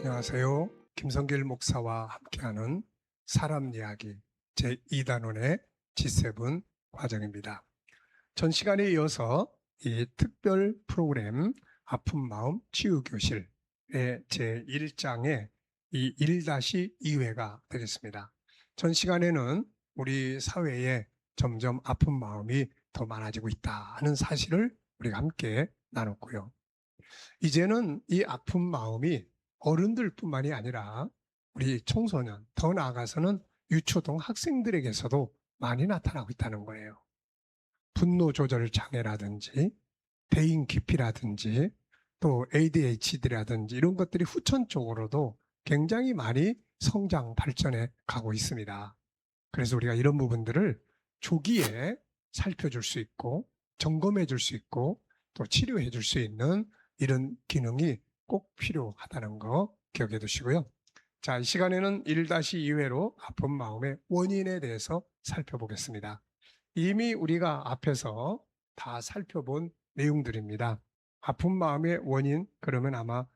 안녕하세요. 김성길 목사와 함께하는 사람 이야기 제2단원의 G7 과정입니다. 전 시간에 이어서 이 특별 프로그램 아픈 마음 치유교실의 제1장의 이 1-2회가 되겠습니다. 전 시간에는 우리 사회에 점점 아픈 마음이 더 많아지고 있다는 사실을 우리가 함께 나눴고요. 이제는 이 아픈 마음이 어른들뿐만이 아니라 우리 청소년, 더 나아가서는 유초등 학생들에게서도 많이 나타나고 있다는 거예요. 분노 조절 장애라든지 대인 기피라든지 또 ADHD라든지 이런 것들이 후천적으로도 굉장히 많이 성장 발전해 가고 있습니다. 그래서 우리가 이런 부분들을 조기에 살펴줄 수 있고 점검해 줄 수 있고 또 치료해 줄 수 있는 이런 기능이 꼭 필요하다는 거 기억해 두시고요. 자, 이 시간에는 1-2회로 아픈 마음의 원인에 대해서 살펴보겠습니다. 이미 우리가 앞에서 다 살펴본 내용들입니다. 아픈 마음의 원인, 그러면 아마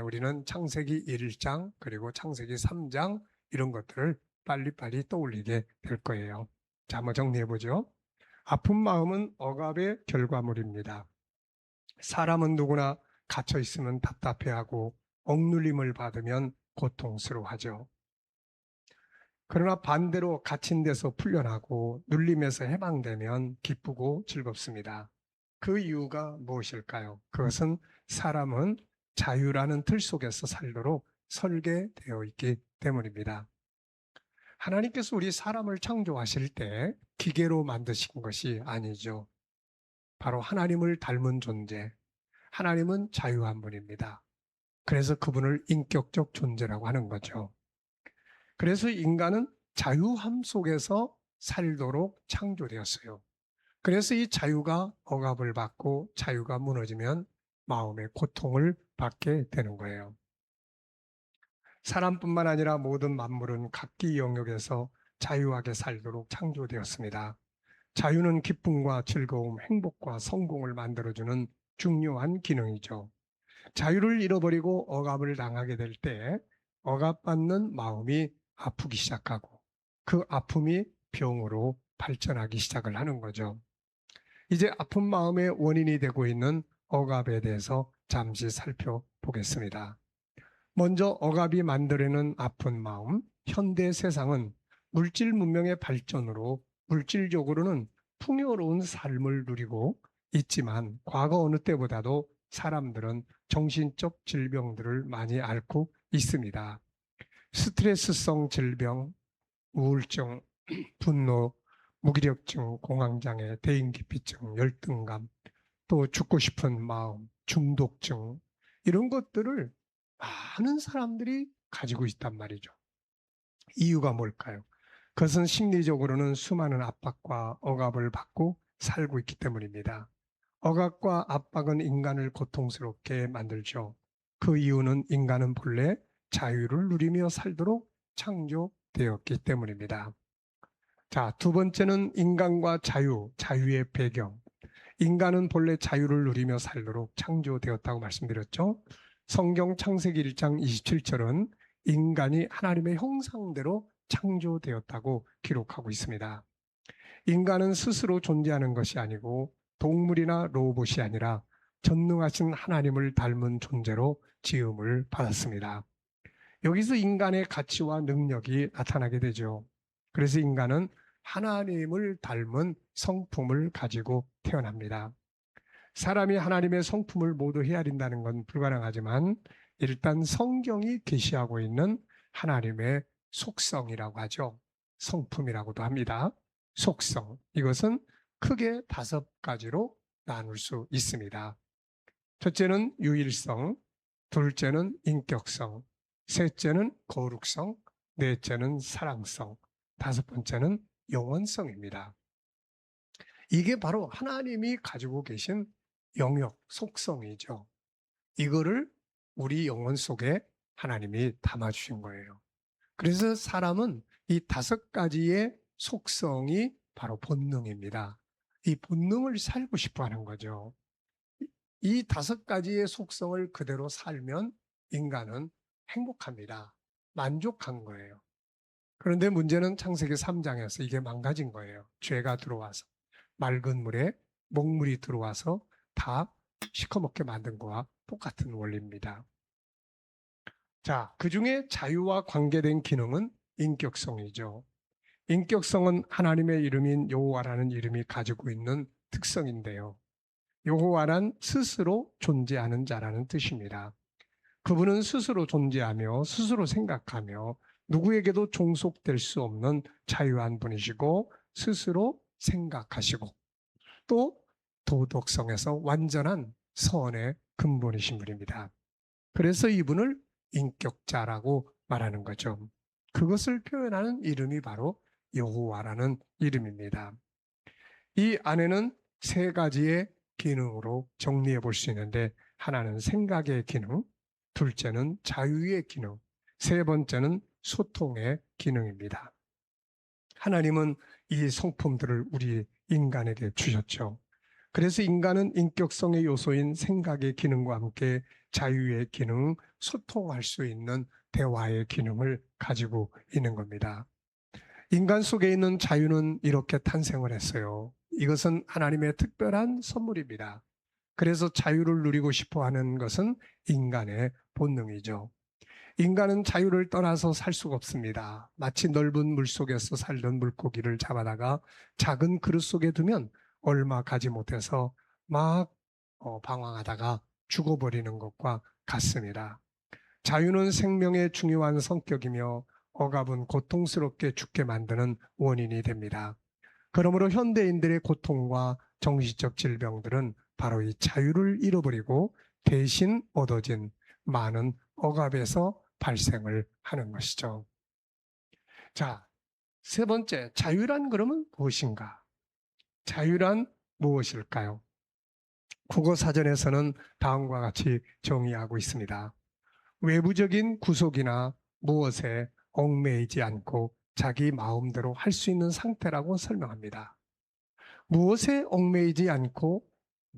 우리는 창세기 1장 그리고 창세기 3장 이런 것들을 빨리빨리 떠올리게 될 거예요. 자, 한번 정리해 보죠. 아픈 마음은 억압의 결과물입니다. 사람은 누구나 갇혀 있으면 답답해하고 억눌림을 받으면 고통스러워하죠. 그러나 반대로 갇힌 데서 풀려나고 눌림에서 해방되면 기쁘고 즐겁습니다. 그 이유가 무엇일까요? 그것은 사람은 자유라는 틀 속에서 살도록 설계되어 있기 때문입니다. 하나님께서 우리 사람을 창조하실 때 기계로 만드신 것이 아니죠. 바로 하나님을 닮은 존재, 하나님은 자유한 분입니다. 그래서 그분을 인격적 존재라고 하는 거죠. 그래서 인간은 자유함 속에서 살도록 창조되었어요. 그래서 이 자유가 억압을 받고 자유가 무너지면 마음의 고통을 받게 되는 거예요. 사람뿐만 아니라 모든 만물은 각기 영역에서 자유하게 살도록 창조되었습니다. 자유는 기쁨과 즐거움, 행복과 성공을 만들어주는 중요한 기능이죠. 자유를 잃어버리고 억압을 당하게 될 때 억압받는 마음이 아프기 시작하고 그 아픔이 병으로 발전하기 시작을 하는 거죠. 이제 아픈 마음의 원인이 되고 있는 억압에 대해서 잠시 살펴보겠습니다. 먼저 억압이 만들어내는 아픈 마음, 현대 세상은 물질 문명의 발전으로 물질적으로는 풍요로운 삶을 누리고 있지만 과거 어느 때보다도 사람들은 정신적 질병들을 많이 앓고 있습니다. 스트레스성 질병, 우울증, 분노, 무기력증, 공황장애, 대인기피증, 열등감, 또 죽고 싶은 마음, 중독증 이런 것들을 많은 사람들이 가지고 있단 말이죠. 이유가 뭘까요? 그것은 심리적으로는 수많은 압박과 억압을 받고 살고 있기 때문입니다. 억압과 압박은 인간을 고통스럽게 만들죠. 그 이유는 인간은 본래 자유를 누리며 살도록 창조되었기 때문입니다. 자, 두 번째는 인간과 자유, 자유의 배경. 인간은 본래 자유를 누리며 살도록 창조되었다고 말씀드렸죠. 성경 창세기 1장 27절은 인간이 하나님의 형상대로 창조되었다고 기록하고 있습니다. 인간은 스스로 존재하는 것이 아니고 동물이나 로봇이 아니라 전능하신 하나님을 닮은 존재로 지음을 받았습니다. 여기서 인간의 가치와 능력이 나타나게 되죠. 그래서 인간은 하나님을 닮은 성품을 가지고 태어납니다. 사람이 하나님의 성품을 모두 헤아린다는 건 불가능하지만 일단 성경이 계시하고 있는 하나님의 속성이라고 하죠. 성품이라고도 합니다. 속성. 이것은 크게 5가지로 나눌 수 있습니다. 첫째는 유일성, 둘째는 인격성, 셋째는 거룩성, 넷째는 사랑성, 5번째는 영원성입니다. 이게 바로 하나님이 가지고 계신 영역, 속성이죠. 이거를 우리 영혼 속에 하나님이 담아주신 거예요. 그래서 사람은 이 5가지의 속성이 바로 본능입니다. 이 본능을 살고 싶어 하는 거죠. 이 5가지의 속성을 그대로 살면 인간은 행복합니다. 만족한 거예요. 그런데 문제는 창세기 3장에서 이게 망가진 거예요. 죄가 들어와서 맑은 물에 먹물이 들어와서 다 시커멓게 만든 거와 똑같은 원리입니다. 자, 그 중에 자유와 관계된 기능은 인격성이죠. 인격성은 하나님의 이름인 여호와라는 이름이 가지고 있는 특성인데요. 여호와란 스스로 존재하는 자라는 뜻입니다. 그분은 스스로 존재하며 스스로 생각하며 누구에게도 종속될 수 없는 자유한 분이시고 스스로 생각하시고 또 도덕성에서 완전한 선의 근본이신 분입니다. 그래서 이분을 인격자라고 말하는 거죠. 그것을 표현하는 이름이 바로 여호와라는 이름입니다. 이 안에는 세 가지의 기능으로 정리해 볼 수 있는데 하나는 생각의 기능, 둘째는 자유의 기능, 세 번째는 소통의 기능입니다. 하나님은 이 성품들을 우리 인간에게 주셨죠. 그래서 인간은 인격성의 요소인 생각의 기능과 함께 자유의 기능, 소통할 수 있는 대화의 기능을 가지고 있는 겁니다. 인간 속에 있는 자유는 이렇게 탄생을 했어요. 이것은 하나님의 특별한 선물입니다. 그래서 자유를 누리고 싶어 하는 것은 인간의 본능이죠. 인간은 자유를 떠나서 살 수가 없습니다. 마치 넓은 물 속에서 살던 물고기를 잡아다가 작은 그릇 속에 두면 얼마 가지 못해서 막 방황하다가 죽어버리는 것과 같습니다. 자유는 생명의 중요한 성격이며 억압은 고통스럽게 죽게 만드는 원인이 됩니다. 그러므로 현대인들의 고통과 정신적 질병들은 바로 이 자유를 잃어버리고 대신 얻어진 많은 억압에서 발생을 하는 것이죠. 자, 세 번째, 자유란 그러면 무엇인가? 자유란 무엇일까요? 국어사전에서는 다음과 같이 정의하고 있습니다. 외부적인 구속이나 무엇에 얽매이지 않고 자기 마음대로 할 수 있는 상태라고 설명합니다. 무엇에 얽매이지 않고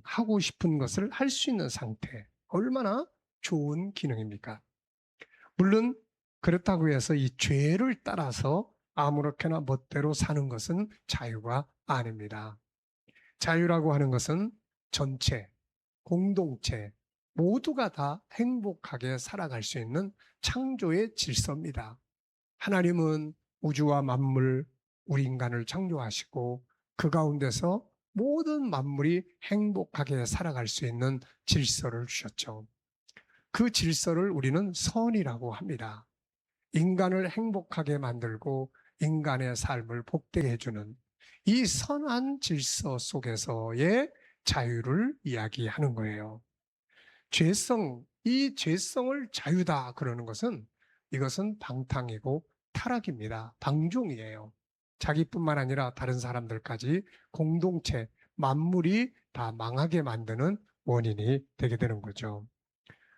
하고 싶은 것을 할 수 있는 상태. 얼마나 좋은 기능입니까? 물론 그렇다고 해서 이 죄를 따라서 아무렇게나 멋대로 사는 것은 자유가 아닙니다. 자유라고 하는 것은 전체, 공동체, 모두가 다 행복하게 살아갈 수 있는 창조의 질서입니다. 하나님은 우주와 만물, 우리 인간을 창조하시고 그 가운데서 모든 만물이 행복하게 살아갈 수 있는 질서를 주셨죠. 그 질서를 우리는 선이라고 합니다. 인간을 행복하게 만들고 인간의 삶을 복되게 해주는 이 선한 질서 속에서의 자유를 이야기하는 거예요. 이 죄성을 자유다 그러는 것은 이것은 방탕이고 타락입니다. 방종이에요. 자기뿐만 아니라 다른 사람들까지 공동체, 만물이 다 망하게 만드는 원인이 되게 되는 거죠.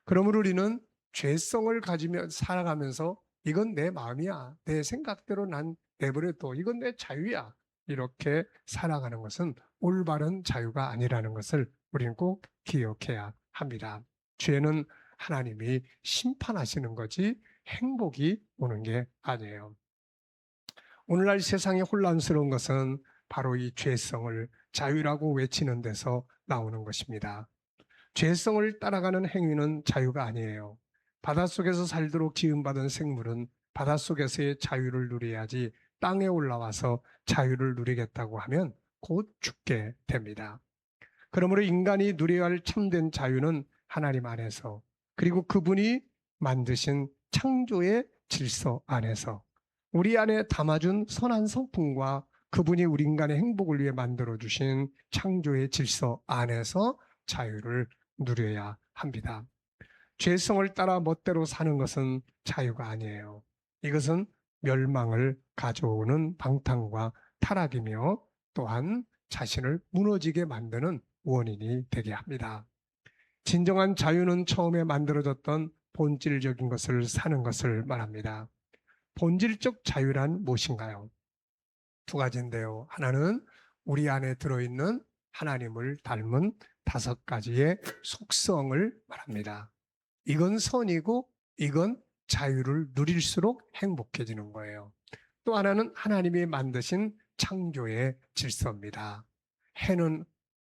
그러므로 우리는 죄성을 가지며 살아가면서 이건 내 마음이야. 내 생각대로 난 내버려둬. 이건 내 자유야. 이렇게 살아가는 것은 올바른 자유가 아니라는 것을 우리는 꼭 기억해야 합니다. 죄는 하나님이 심판하시는 거지 행복이 오는 게 아니에요. 오늘날 세상이 혼란스러운 것은 바로 이 죄성을 자유라고 외치는 데서 나오는 것입니다. 죄성을 따라가는 행위는 자유가 아니에요. 바닷속에서 살도록 지음받은 생물은 바닷속에서의 자유를 누려야지 땅에 올라와서 자유를 누리겠다고 하면 곧 죽게 됩니다. 그러므로 인간이 누려야 할 참된 자유는 하나님 안에서 그리고 그분이 만드신 창조의 질서 안에서 우리 안에 담아준 선한 성품과 그분이 우리 인간의 행복을 위해 만들어주신 창조의 질서 안에서 자유를 누려야 합니다. 죄성을 따라 멋대로 사는 것은 자유가 아니에요. 이것은 멸망을 가져오는 방탕과 타락이며 또한 자신을 무너지게 만드는 원인이 되게 합니다. 진정한 자유는 처음에 만들어졌던 본질적인 것을 사는 것을 말합니다. 본질적 자유란 무엇인가요? 두 가지인데요. 하나는 우리 안에 들어있는 하나님을 닮은 5가지의 속성을 말합니다. 이건 선이고 이건 자유를 누릴수록 행복해지는 거예요. 또 하나는 하나님이 만드신 창조의 질서입니다. 해는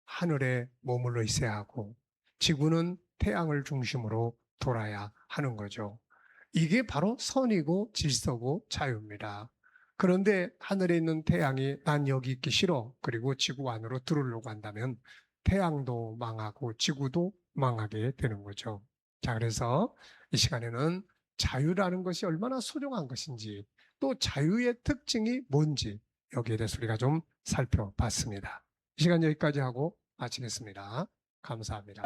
하늘에 머물러 있어야 하고 지구는 태양을 중심으로 돌아야 하는 거죠. 이게 바로 선이고 질서고 자유입니다. 그런데 하늘에 있는 태양이 난 여기 있기 싫어. 그리고 지구 안으로 들어오려고 한다면 태양도 망하고 지구도 망하게 되는 거죠. 자, 그래서 이 시간에는 자유라는 것이 얼마나 소중한 것인지 또 자유의 특징이 뭔지 여기에 대해서 우리가 좀 살펴봤습니다. 이 시간 여기까지 하고 마치겠습니다. 감사합니다.